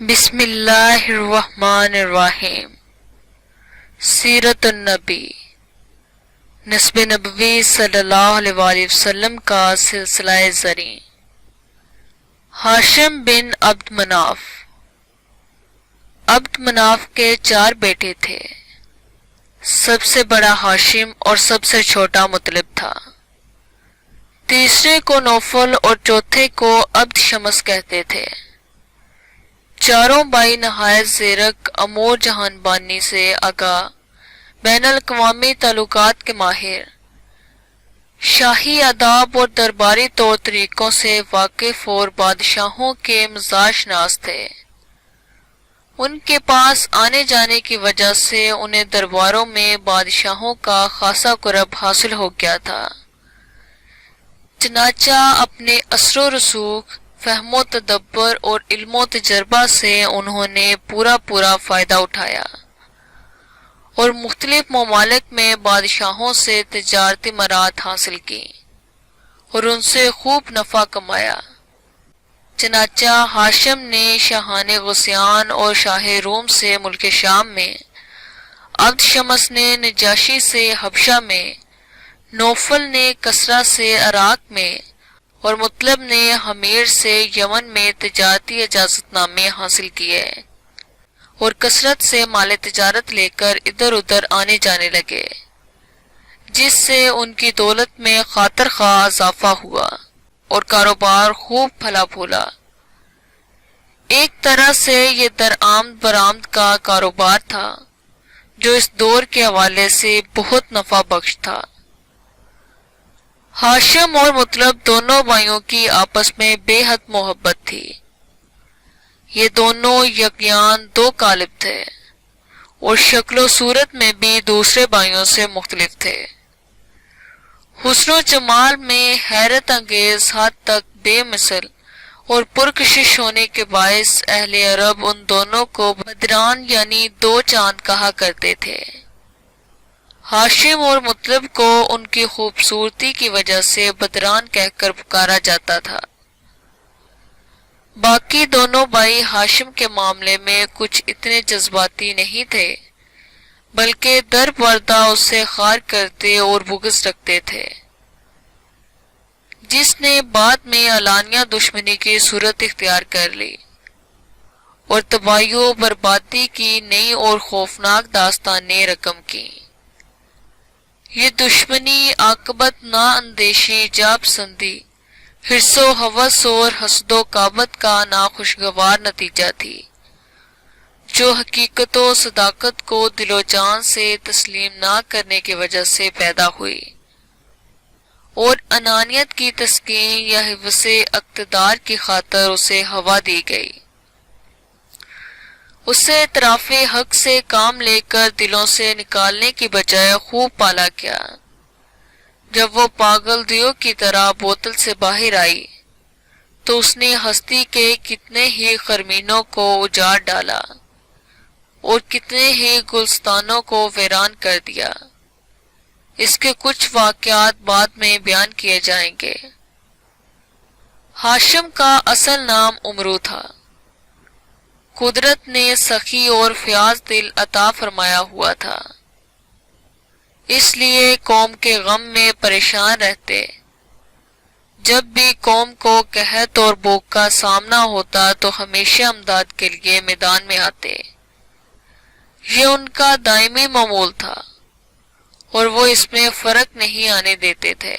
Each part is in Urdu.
بسم اللہ الرحمن الرحیم۔ سیرت النبی، نسب نبوی صلی اللہ علیہ وآلہ وسلم کا سلسلہ زریں۔ ہاشم بن عبد مناف۔ عبد مناف کے 4 بیٹے تھے۔ سب سے بڑا ہاشم اور سب سے چھوٹا مطلب تھا۔ تیسرے کو نوفل اور چوتھے کو عبد شمس کہتے تھے۔ چاروں بھائی نہایت زیرک، امور جہان بانی سے آگاہ، بین الاقوامی تعلقات کے ماہر، شاہی آداب اور درباری طور طریقوں سے واقف اور بادشاہوں کے مزاج ناز تھے۔ ان کے پاس آنے جانے کی وجہ سے انہیں درباروں میں بادشاہوں کا خاصا قرب حاصل ہو گیا تھا، چنانچہ اپنے اثر و رسوخ، فہم و تدبر اور علم و تجربہ سے انہوں نے پورا فائدہ اٹھایا اور مختلف ممالک میں بادشاہوں سے تجارتی مراد حاصل کی اور ان سے خوب نفع کمایا۔ چنانچہ ہاشم نے شاہان غسیان اور شاہ روم سے ملک شام میں، عبد شمس نے نجاشی سے حبشہ میں، نوفل نے کسرا سے عراق میں اور مطلب نے حمیر سے یمن میں تجارتی اجازت نامے حاصل کیے اور کثرت سے مال تجارت لے کر ادھر ادھر آنے جانے لگے، جس سے ان کی دولت میں خاطر خواہ اضافہ ہوا اور کاروبار خوب پھلا پھولا۔ ایک طرح سے یہ درآمد برآمد کا کاروبار تھا جو اس دور کے حوالے سے بہت نفع بخش تھا۔ ہاشم اور مطلب دونوں بھائیوں کی آپس میں بے حد محبت تھی۔ یہ دونوں یکیان 2 قالب تھے اور شکل و صورت میں بھی دوسرے بھائیوں سے مختلف تھے۔ حسن و جمال میں حیرت انگیز حد تک بے مثل اور پرکشش ہونے کے باعث اہل عرب ان دونوں کو بدران یعنی 2 چاند کہا کرتے تھے۔ ہاشم اور مطلب کو ان کی خوبصورتی کی وجہ سے بدران کہہ کر پکارا جاتا تھا۔ باقی دونوں بھائی ہاشم کے معاملے میں کچھ اتنے جذباتی نہیں تھے، بلکہ در پردہ اس سے خار کرتے اور بغض رکھتے تھے، جس نے بعد میں علانیہ دشمنی کی صورت اختیار کر لی اور تباہی و بربادی کی نئی اور خوفناک داستانیں رقم کی۔ یہ دشمنی عاقبت نا اندیشی، جا پسندی، حرص و ہوس اور حسد و کابت کا ناخوشگوار نتیجہ تھی، جو حقیقت و صداقت کو دل و جان سے تسلیم نہ کرنے کی وجہ سے پیدا ہوئی اور انانیت کی تسکین یا حوث اقتدار کی خاطر اسے ہوا دی گئی۔ اسے اعتراف حق سے کام لے کر دلوں سے نکالنے کی بجائے خوب پالا گیا۔ جب وہ پاگل دیو کی طرح بوتل سے باہر آئی تو اس نے ہستی کے کتنے ہی خرمینوں کو اجاڑ ڈالا اور کتنے ہی گلستانوں کو ویران کر دیا۔ اس کے کچھ واقعات بعد میں بیان کیے جائیں گے۔ ہاشم کا اصل نام عمرو تھا۔ قدرت نے سخی اور فیاض دل عطا فرمایا ہوا تھا، اس لیے قوم کے غم میں پریشان رہتے۔ جب بھی قوم کو قحط اور بھوک کا سامنا ہوتا تو ہمیشہ امداد کے لیے میدان میں آتے۔ یہ ان کا دائمی معمول تھا اور وہ اس میں فرق نہیں آنے دیتے تھے۔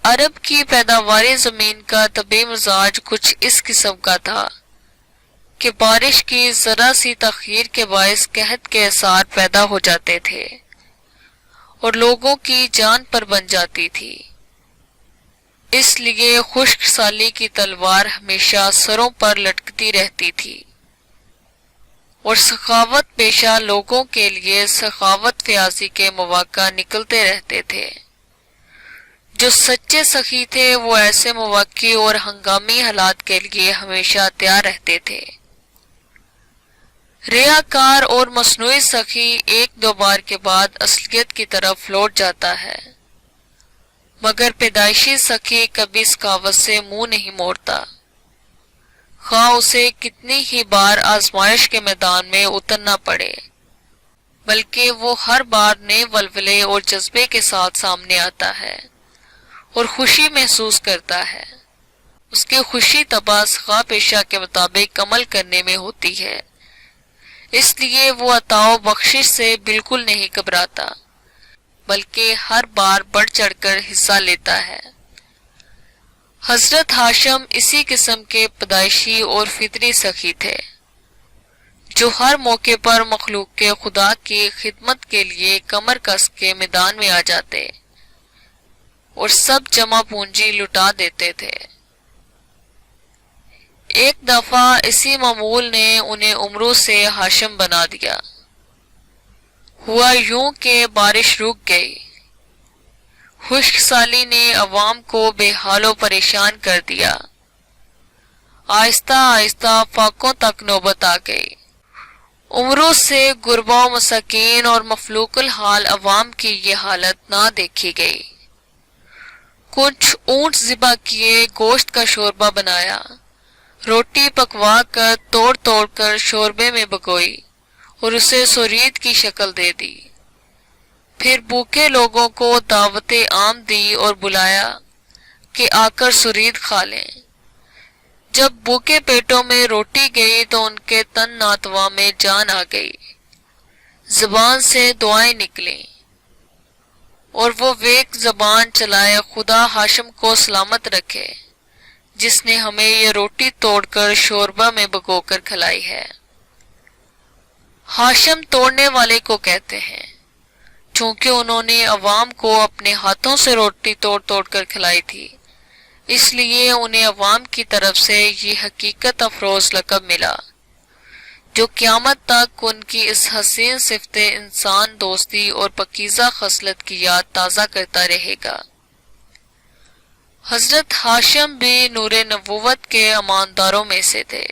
عرب کی پیداواری زمین کا طبعی مزاج کچھ اس قسم کا تھا کہ بارش کی ذرا سی تاخیر کے باعث قحط کے آثار پیدا ہو جاتے تھے اور لوگوں کی جان پر بن جاتی تھی۔ اس لیے خشک سالی کی تلوار ہمیشہ سروں پر لٹکتی رہتی تھی اور سخاوت پیشہ لوگوں کے لیے سخاوت فیاضی کے مواقع نکلتے رہتے تھے۔ جو سچے سخی تھے وہ ایسے مواقع اور ہنگامی حالات کے لیے ہمیشہ تیار رہتے تھے۔ ریاکار اور مصنوعی سخی 1-2 بار کے بعد اصلیت کی طرف لوٹ جاتا ہے، مگر پیدائشی سخی کبھی سخاوت سے منہ نہیں موڑتا، خواہ اسے کتنی ہی بار آزمائش کے میدان میں اترنا پڑے، بلکہ وہ ہر بار نئے ولولے اور جذبے کے ساتھ سامنے آتا ہے اور خوشی محسوس کرتا ہے۔ اس کی خوشی طبع خواہ پیشہ کے مطابق عمل کرنے میں ہوتی ہے، اس لیے وہ عطا و بخشش سے بالکل نہیں گھبراتا، بلکہ ہر بار بڑھ چڑھ کر حصہ لیتا ہے۔ حضرت ہاشم اسی قسم کے پیدائشی اور فطری سخی تھے، جو ہر موقع پر مخلوق کے خدا کی خدمت کے لیے کمر کس کے میدان میں آ جاتے اور سب جمع پونجی لٹا دیتے تھے۔ ایک دفعہ اسی معمول نے انہیں عمروں سے ہاشم بنا دیا۔ ہوا یوں کہ بارش رک گئی۔ خشک سالی نے عوام کو بے حال و پریشان کر دیا۔ آہستہ آہستہ فاقوں تک نوبت آ گئی۔ عمروں سے غربا و مساکین اور مفلوق الحال عوام کی یہ حالت نہ دیکھی گئی۔ کچھ اونٹ ذبح کیے، گوشت کا شوربہ بنایا، روٹی پکوا کر توڑ توڑ کر شوربے میں بگوئی اور اسے سورید کی شکل دے دی۔ پھر بھوکے لوگوں کو دعوت عام دی اور بلایا کہ آ کر سورید کھا لیں۔ جب بھوکے پیٹوں میں روٹی گئی تو ان کے تن ناتواں میں جان آ گئی، زبان سے دعائیں نکلیں اور وہ ویک زبان چلائے، خدا ہاشم کو سلامت رکھے جس نے ہمیں یہ روٹی توڑ کر شوربہ میں بگو کر کھلائی ہے۔ ہاشم توڑنے والے کو کہتے ہیں، چونکہ انہوں نے عوام کو اپنے ہاتھوں سے روٹی توڑ توڑ کر کھلائی تھی، اس لیے انہیں عوام کی طرف سے یہ حقیقت افروز لقب ملا، جو قیامت تک ان کی اس حسین صفت انسان دوستی اور پاکیزہ خصلت کی یاد تازہ کرتا رہے گا۔ حضرت ہاشم بھی نور نبوت کے امانداروں میں سے تھے،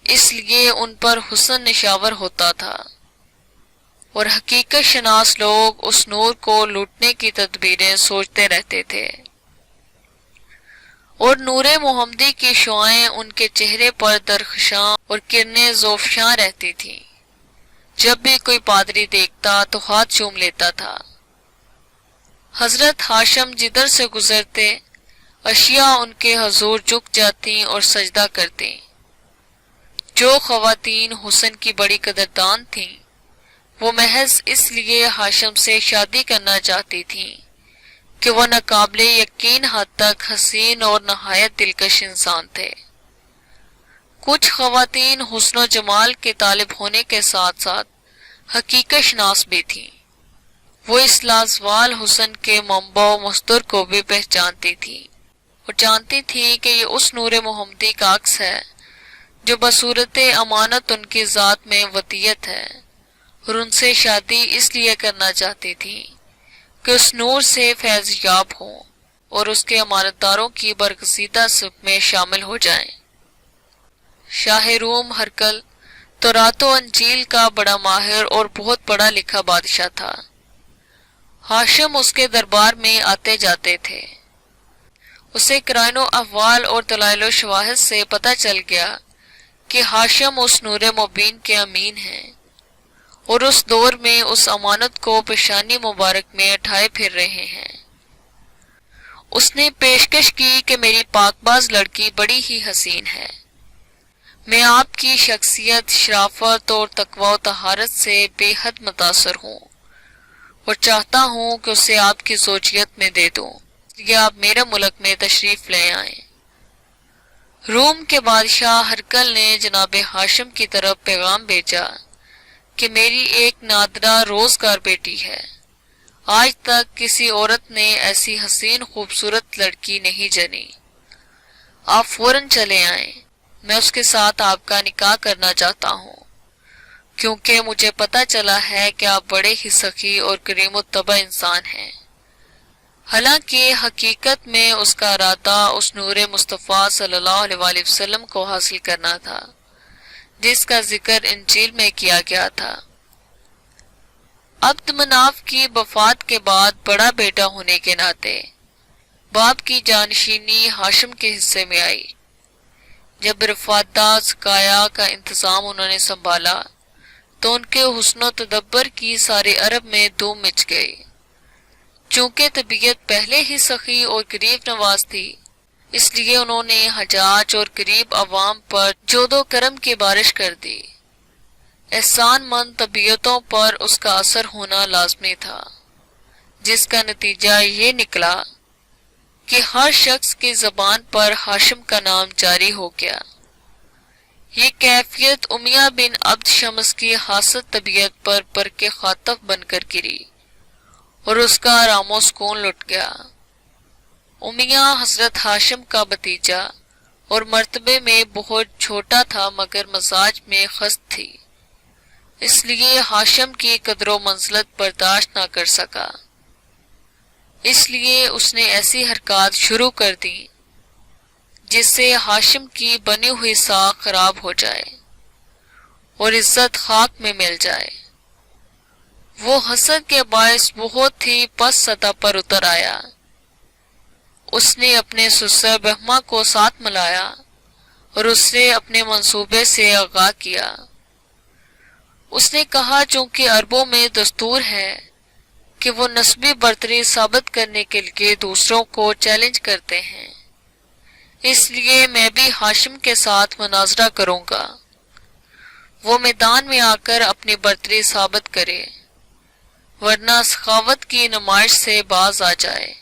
اس لیے ان پر حسن نشاور ہوتا تھا، اور حقیقت شناس لوگ اس نور کو لوٹنے کی تدبیریں سوچتے رہتے تھے، اور نور محمدی کی شعائیں ان کے چہرے پر درخشاں اور کرنیں زوفشاں رہتی تھیں۔ جب بھی کوئی پادری دیکھتا تو ہاتھ چوم لیتا تھا۔ حضرت ہاشم جدھر سے گزرتے اشیاء ان کے حضور جھک جاتی اور سجدہ کرتی۔ جو خواتین حسن کی بڑی قدردان تھیں، وہ محض اس لیے ہاشم سے شادی کرنا چاہتی تھیں کہ وہ ناقابل یقین حد تک حسین اور نہایت دلکش انسان تھے۔ کچھ خواتین حسن و جمال کے طالب ہونے کے ساتھ ساتھ حقیقت شناس بھی تھیں۔ وہ اس لازوال حسن کے منبع و مصدر کو بھی پہچانتی تھیں اور جانتی تھی کہ یہ اس نور محمدی کا عکس ہے جو بصورت امانت ان کی ذات میں ودیت ہے، اور ان سے شادی اس لیے کرنا چاہتی تھی کہ اس نور سے فیض یاب ہوں اور اس کے امانتداروں کی برگزیدہ صف میں شامل ہو جائیں۔ شاہ روم ہرقل تورات و انجیل کا بڑا ماہر اور بہت پڑھا لکھا بادشاہ تھا۔ ہاشم اس کے دربار میں آتے جاتے تھے۔ اسے قرائن و احوال اور دلائل و شواہد سے پتہ چل گیا کہ ہاشم اس نور مبین کے امین ہیں اور اس دور میں اس امانت کو پیشانی مبارک میں اٹھائے پھر رہے ہیں۔ اس نے پیشکش کی کہ میری پاک باز لڑکی بڑی ہی حسین ہے، میں آپ کی شخصیت، شرافت اور تقوی و طہارت سے بے حد متاثر ہوں اور چاہتا ہوں کہ اسے آپ کی زوجیت میں دے دوں، یہ آپ میرے ملک میں تشریف لے آئیں۔ روم کے بادشاہ ہرقل نے جناب ہاشم کی طرف پیغام بھیجا کہ میری ایک نادرہ روزگار بیٹی ہے، آج تک کسی عورت نے ایسی حسین خوبصورت لڑکی نہیں جنی، آپ فوراً چلے آئیں، میں اس کے ساتھ آپ کا نکاح کرنا چاہتا ہوں، کیونکہ مجھے پتہ چلا ہے کہ آپ بڑے ہی سخی اور کریم الطبع انسان ہیں۔ حالانکہ حقیقت میں اس کا ارادہ اس نور مصطفیٰ صلی اللہ علیہ وآلہ وسلم کو حاصل کرنا تھا جس کا ذکر انجیل میں کیا گیا تھا۔ عبد مناف کی وفات کے بعد بڑا بیٹا ہونے کے ناطے باپ کی جانشینی ہاشم کے حصے میں آئی۔ جب رفادہ سقایا کا انتظام انہوں نے سنبھالا تو ان کے حسن و تدبر کی سارے عرب میں دھوم مچ گئی۔ چونکہ طبیعت پہلے ہی سخی اور قریب نواز تھی، اس لیے انہوں نے حجاج اور قریب عوام پر جود و کرم کی بارش کر دی۔ احسان مند طبیعتوں پر اس کا اثر ہونا لازمی تھا، جس کا نتیجہ یہ نکلا کہ ہر شخص کی زبان پر ہاشم کا نام جاری ہو گیا۔ یہ کیفیت امیہ بن عبد شمس کی حاسد طبیعت پر برق خاطف بن کر گری اور اس کا آرام و سکون لٹ گیا۔ امیہ حضرت ہاشم کا بھتیجا اور مرتبے میں بہت چھوٹا تھا مگر مزاج میں خست تھی، اس لیے ہاشم کی قدر و منزلت برداشت نہ کر سکا۔ اس لیے اس نے ایسی حرکات شروع کر دی جس سے ہاشم کی بنی ہوئی ساکھ خراب ہو جائے اور عزت خاک میں مل جائے۔ وہ حسد کے باعث بہت ہی پس سطح پر اتر آیا۔ اس نے اپنے سسر بہما کو ساتھ ملایا اور اس سے اپنے منصوبے سے آگاہ کیا۔ اس نے کہا چونکہ عربوں میں دستور ہے کہ وہ نسبی برتری ثابت کرنے کے لیے دوسروں کو چیلنج کرتے ہیں، اس لیے میں بھی ہاشم کے ساتھ مناظرہ کروں گا۔ وہ میدان میں آ کر اپنی برتری ثابت کرے، ورنہ سخاوت کی نمائش سے باز آ جائے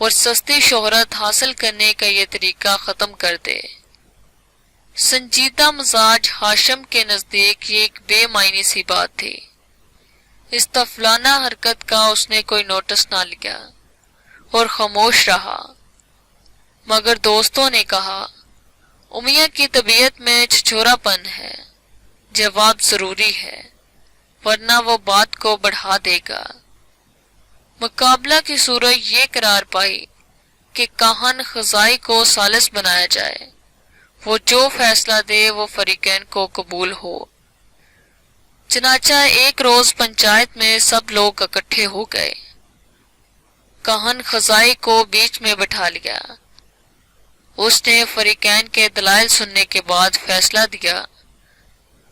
اور سستی شہرت حاصل کرنے کا یہ طریقہ ختم کر دے۔ سنجیدہ مزاج ہاشم کے نزدیک یہ ایک بے معنی سی بات تھی۔ اس طفلانہ حرکت کا اس نے کوئی نوٹس نہ لیا اور خاموش رہا، مگر دوستوں نے کہا امیہ کی طبیعت میں چھچورا پن ہے، جواب ضروری ہے ورنہ وہ بات کو بڑھا دے گا۔ مقابلہ کی صورت یہ قرار پائی کہ کاہن خزائی کو ثالث بنایا جائے، وہ جو فیصلہ دے وہ فریقین کو قبول ہو۔ چنانچہ ایک روز پنچایت میں سب لوگ اکٹھے ہو گئے۔ کاہن خزائی کو بیچ میں بٹھا لیا۔ اس نے فریقین کے دلائل سننے کے بعد فیصلہ دیا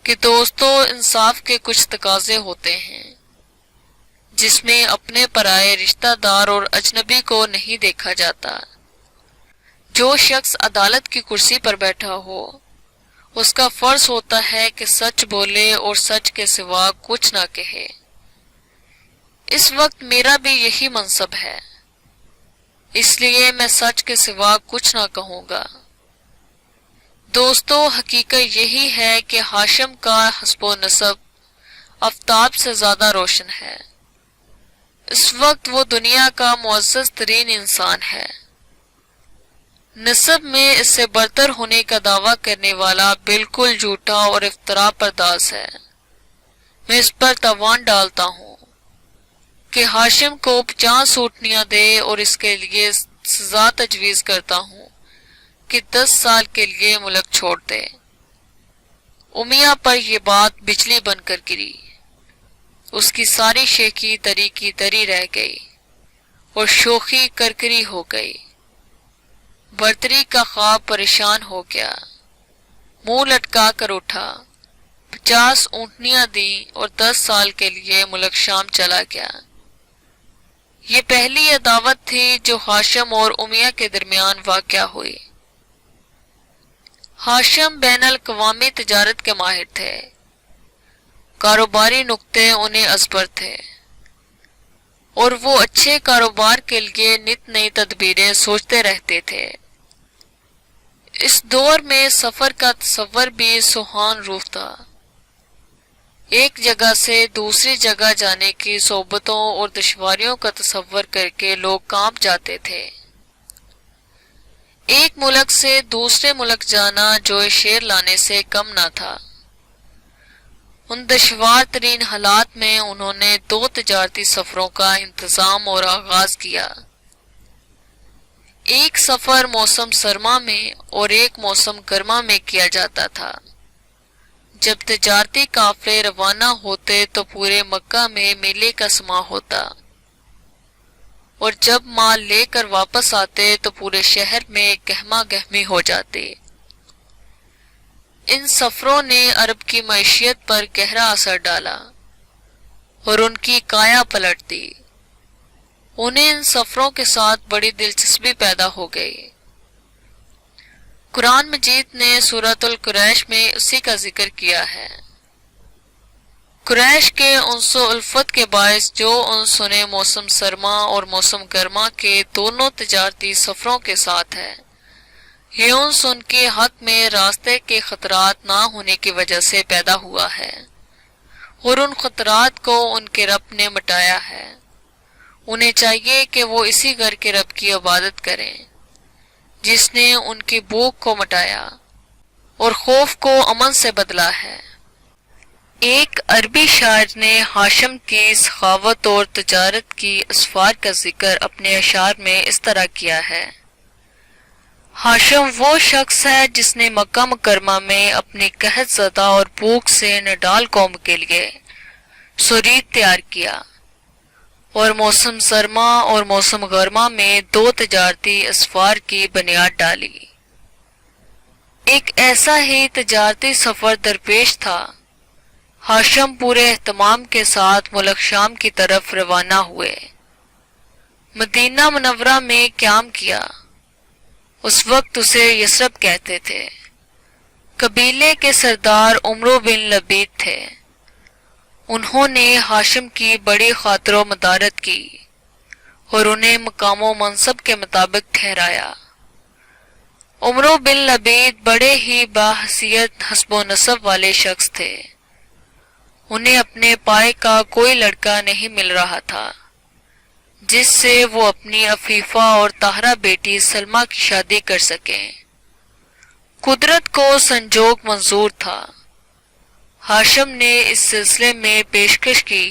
کہ دوستو، انصاف کے کچھ تقاضے ہوتے ہیں جس میں اپنے پرائے رشتہ دار اور اجنبی کو نہیں دیکھا جاتا۔ جو شخص عدالت کی کرسی پر بیٹھا ہو اس کا فرض ہوتا ہے کہ سچ بولے اور سچ کے سوا کچھ نہ کہے۔ اس وقت میرا بھی یہی منصب ہے، اس لیے میں سچ کے سوا کچھ نہ کہوں گا۔ دوستو، حقیقت یہی ہے کہ ہاشم کا حسب و نسب آفتاب سے زیادہ روشن ہے۔ اس وقت وہ دنیا کا معزز ترین انسان ہے۔ نسب میں اس سے برتر ہونے کا دعویٰ کرنے والا بالکل جھوٹا اور افتراء پرداز ہے۔ میں اس پر تاوان ڈالتا ہوں کہ ہاشم کو 50 اونٹنیاں دے اور اس کے لیے سزا تجویز کرتا ہوں کہ 10 سال کے لیے ملک چھوڑ دے۔ امیہ پر یہ بات بجلی بن کر گری، اس کی ساری شیخی تری کی تری رہ گئی اور شوخی کرکری ہو گئی۔ برتری کا خواب پریشان ہو گیا، منہ لٹکا کر اٹھا، 50 اونٹنیاں دی اور 10 سال کے لیے ملک شام چلا گیا۔ یہ پہلی عداوت تھی جو ہاشم اور امیہ کے درمیان واقع ہوئی۔ ہاشم بین الاقوامی تجارت کے ماہر تھے، کاروباری نکتے انہیں ازبر تھے اور وہ اچھے کاروبار کے لیے نت نئی تدبیریں سوچتے رہتے تھے۔ اس دور میں سفر کا تصور بھی سوہان روح تھا۔ ایک جگہ سے دوسری جگہ جانے کی صعوبتوں اور دشواریوں کا تصور کر کے لوگ کانپ جاتے تھے۔ ایک ملک سے دوسرے ملک جانا جو شیر لانے سے کم نہ تھا۔ ان دشوار ترین حالات میں انہوں نے 2 تجارتی سفروں کا انتظام اور آغاز کیا۔ ایک سفر موسم سرما میں اور ایک موسم گرما میں کیا جاتا تھا۔ جب تجارتی قافلے روانہ ہوتے تو پورے مکہ میں میلے کا سما ہوتا اور جب مال لے کر واپس آتے تو پورے شہر میں گہما گہمی ہو جاتی۔ ان سفروں نے عرب کی معیشت پر گہرا اثر ڈالا اور ان کی کایا پلٹ دی۔ انہیں ان سفروں کے ساتھ بڑی دلچسپی پیدا ہو گئی۔ قرآن مجید نے سورۃ القریش میں اسی کا ذکر کیا ہے۔ قریش کے انس و الفت کے باعث جو انس انہیں موسم سرما اور موسم گرما کے دونوں تجارتی سفروں کے ساتھ ہے، یہ انس ان کے حق میں راستے کے خطرات نہ ہونے کی وجہ سے پیدا ہوا ہے، اور ان خطرات کو ان کے رب نے مٹایا ہے۔ انہیں چاہیے کہ وہ اسی گھر کے رب کی عبادت کریں جس نے ان کی بھوک کو مٹایا اور خوف کو امن سے بدلا ہے۔ ایک عربی شاعر نے ہاشم کی سخاوت اور تجارت کی اسفار کا ذکر اپنے اشعار میں اس طرح کیا ہے: ہاشم وہ شخص ہے جس نے مکہ مکرمہ میں اپنی قحط زدہ اور بھوک سے نڈال قوم کے لیے سورید تیار کیا اور موسم سرما اور موسم گرما میں 2 تجارتی اسفار کی بنیاد ڈالی۔ ایک ایسا ہی تجارتی سفر درپیش تھا۔ ہاشم پورے اہتمام کے ساتھ ملک شام کی طرف روانہ ہوئے۔ مدینہ منورہ میں قیام کیا۔ اس وقت اسے یثرب کہتے تھے۔ قبیلے کے سردار عمرو بن لبید تھے۔ انہوں نے ہاشم کی بڑی خاطر و مدارت کی اور انہیں مقام و منصب کے مطابق ٹھہرایا۔ عمرو بن لبید بڑے ہی باحثیت حسب و نسب والے شخص تھے۔ انہیں اپنے پائے کا کوئی لڑکا نہیں مل رہا تھا جس سے وہ اپنی عفیفہ اور طاہرہ بیٹی سلمہ کی شادی کر سکیں۔ قدرت کو سنجوگ منظور تھا۔ ہاشم نے اس سلسلے میں پیشکش کی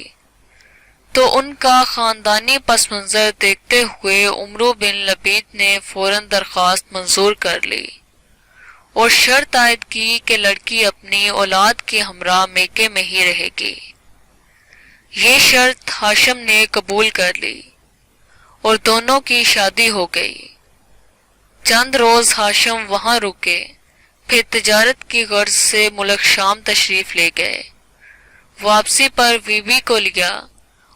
تو ان کا خاندانی پس منظر دیکھتے ہوئے عمرو بن لبید نے فوراً درخواست منظور کر لی اور شرط عائد کی کہ لڑکی اپنی اولاد کے ہمراہ میکے میں ہی رہے گی۔ یہ شرط ہاشم نے قبول کر لی اور دونوں کی شادی ہو گئی۔ چند روز ہاشم وہاں رکے، پھر تجارت کی غرض سے ملک شام تشریف لے گئے۔ واپسی پر بیوی کو لیا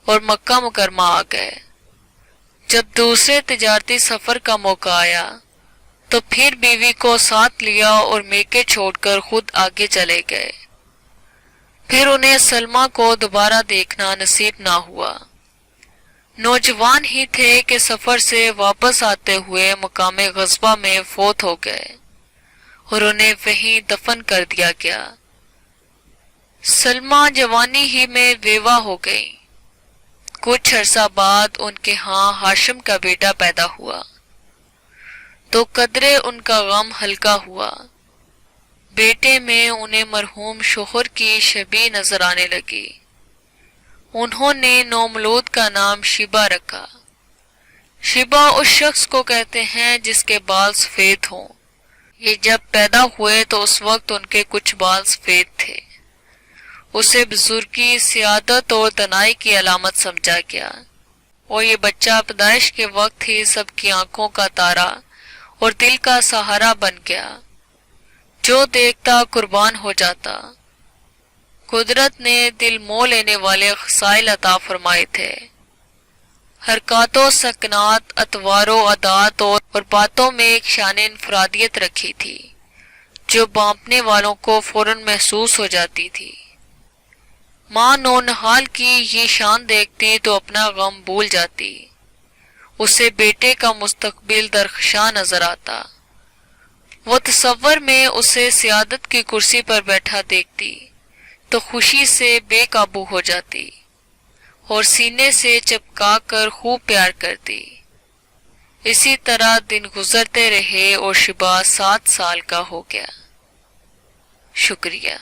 اور مکہ مکرمہ آ گئے۔ جب دوسرے تجارتی سفر کا موقع آیا تو پھر بیوی کو ساتھ لیا اور میکے چھوڑ کر خود آگے چلے گئے۔ پھر انہیں سلمہ کو دوبارہ دیکھنا نصیب نہ ہوا۔ نوجوان ہی تھے کہ سفر سے واپس آتے ہوئے مقام غزوہ میں فوت ہو گئے اور انہیں وہیں دفن کر دیا گیا۔ سلمہ جوانی ہی میں بیوہ ہو گئی۔ کچھ عرصہ بعد ان کے ہاں ہاشم کا بیٹا پیدا ہوا تو قدرے ان کا غم ہلکا ہوا۔ بیٹے میں انہیں مرحوم شوہر کی شبیہ نظر آنے لگی۔ انہوں نے نومولود کا نام شیبہ رکھا۔ شیبہ اس شخص کو کہتے ہیں جس کے بال سفید ہوں۔ یہ جب پیدا ہوئے تو اس وقت ان کے کچھ بال سفید تھے۔ اسے بزرگی، سیادت اور دنائی کی علامت سمجھا گیا اور یہ بچہ پیدائش کے وقت ہی سب کی آنکھوں کا تارا اور دل کا سہارا بن گیا۔ جو دیکھتا قربان ہو جاتا۔ قدرت نے دل مو لینے والے خصائل عطا فرمائے تھے۔ حرکات و سکنات، اطوار و عادات اور باتوں میں ایک شان انفرادیت رکھی تھی جو بانپنے والوں کو فوراً محسوس ہو جاتی تھی۔ ماں نونہال کی یہ شان دیکھتی تو اپنا غم بھول جاتی۔ اسے بیٹے کا مستقبل درخشاں نظر آتا۔ وہ تصور میں اسے سیادت کی کرسی پر بیٹھا دیکھتی تو خوشی سے بے قابو ہو جاتی اور سینے سے چپکا کر خوب پیار کرتی۔ اسی طرح دن گزرتے رہے اور شیبہ 7 سال کا ہو گیا۔ شکریہ۔